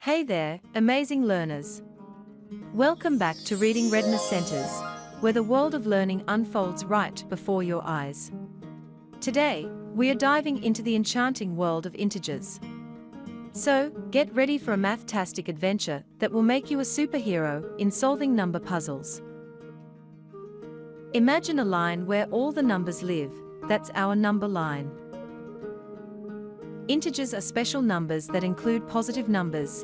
Hey there, amazing learners. Welcome back to Reading Readiness Centers, where the world of learning unfolds right before your eyes. Today, we are diving into the enchanting world of integers. So, get ready for a mathtastic adventure that will make you a superhero in solving number puzzles. Imagine a line where all the numbers live. That's our number line. Integers are special numbers that include positive numbers,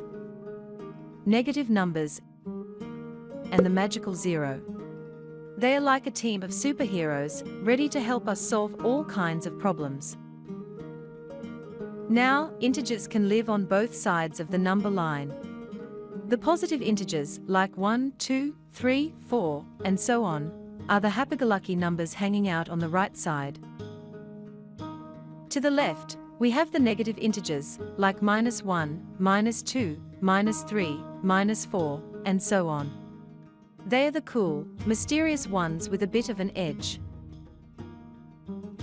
negative numbers, and the magical zero. They are like a team of superheroes, ready to help us solve all kinds of problems. Now, integers can live on both sides of the number line. The positive integers, like 1, 2, 3, 4, and so on, are the happy-go-lucky numbers hanging out on the right side. To the left, we have the negative integers, like -1, -2, -3, -4, and so on. They are the cool, mysterious ones with a bit of an edge.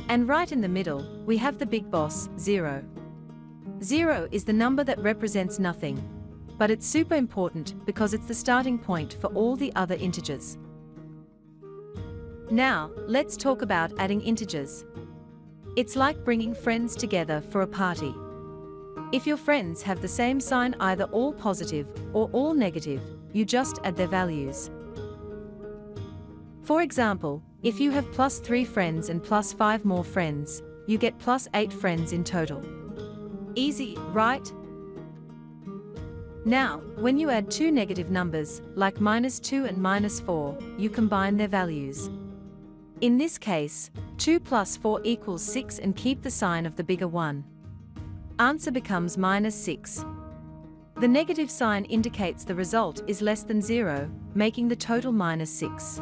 And right in the middle, we have the big boss, 0. 0 is the number that represents nothing, but it's super important because it's the starting point for all the other integers. Now, let's talk about adding integers. It's like bringing friends together for a party. If your friends have the same sign, either all positive or all negative, you just add their values. For example, if you have +3 friends and +5 more friends, you get +8 friends in total. Easy, right? Now, when you add two negative numbers, like -2 and -4, you combine their values. In this case, 2 + 4 = 6 and keep the sign of the bigger one. Answer becomes -6. The negative sign indicates the result is less than 0, making the total -6.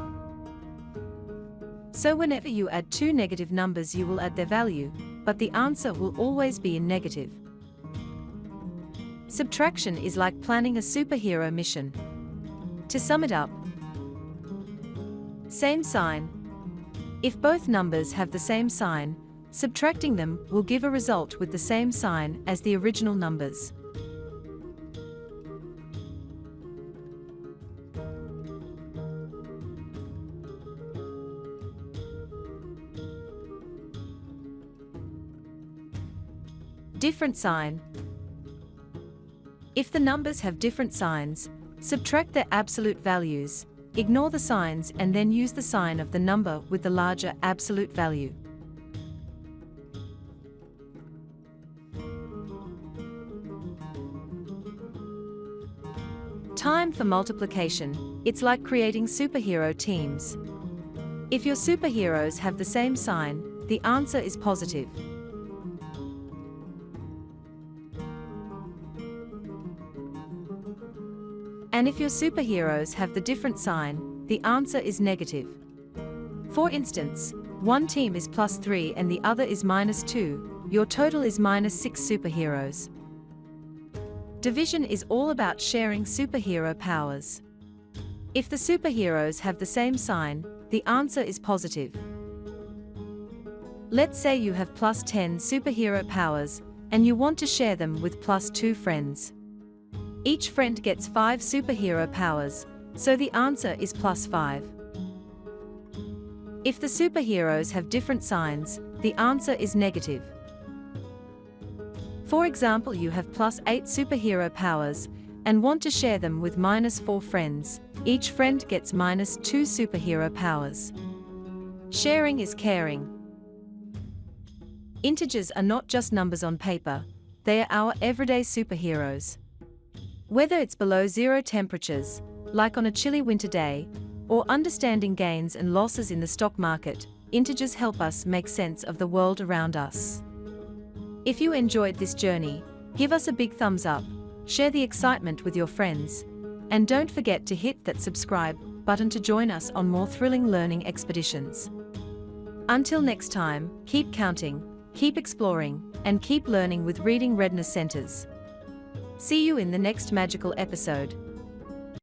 So whenever you add two negative numbers, you will add their value, but the answer will always be in negative. Subtraction is like planning a superhero mission. To sum it up, same sign. If both numbers have the same sign, subtracting them will give a result with the same sign as the original numbers. Different sign. If the numbers have different signs, subtract their absolute values, ignore the signs, and then use the sign of the number with the larger absolute value. Time for multiplication. It's like creating superhero teams. If your superheroes have the same sign, the answer is positive. And if your superheroes have the different sign, the answer is negative. For instance, one team is +3 and the other is -2, your total is -6 superheroes. Division is all about sharing superhero powers. If the superheroes have the same sign, the answer is positive. Let's say you have +10 superhero powers, and you want to share them with +2 friends. Each friend gets 5 superhero powers, so the answer is +5. If the superheroes have different signs, the answer is negative. For example, you have +8 superhero powers, and want to share them with -4 friends. Each friend gets -2 superhero powers. Sharing is caring. Integers are not just numbers on paper, they are our everyday superheroes. Whether it's below zero temperatures, like on a chilly winter day, or understanding gains and losses in the stock market, integers help us make sense of the world around us. If you enjoyed this journey, give us a big thumbs up, share the excitement with your friends, and don't forget to hit that subscribe button to join us on more thrilling learning expeditions. Until next time, keep counting, keep exploring, and keep learning with Reading Readiness Centers. See you in the next magical episode.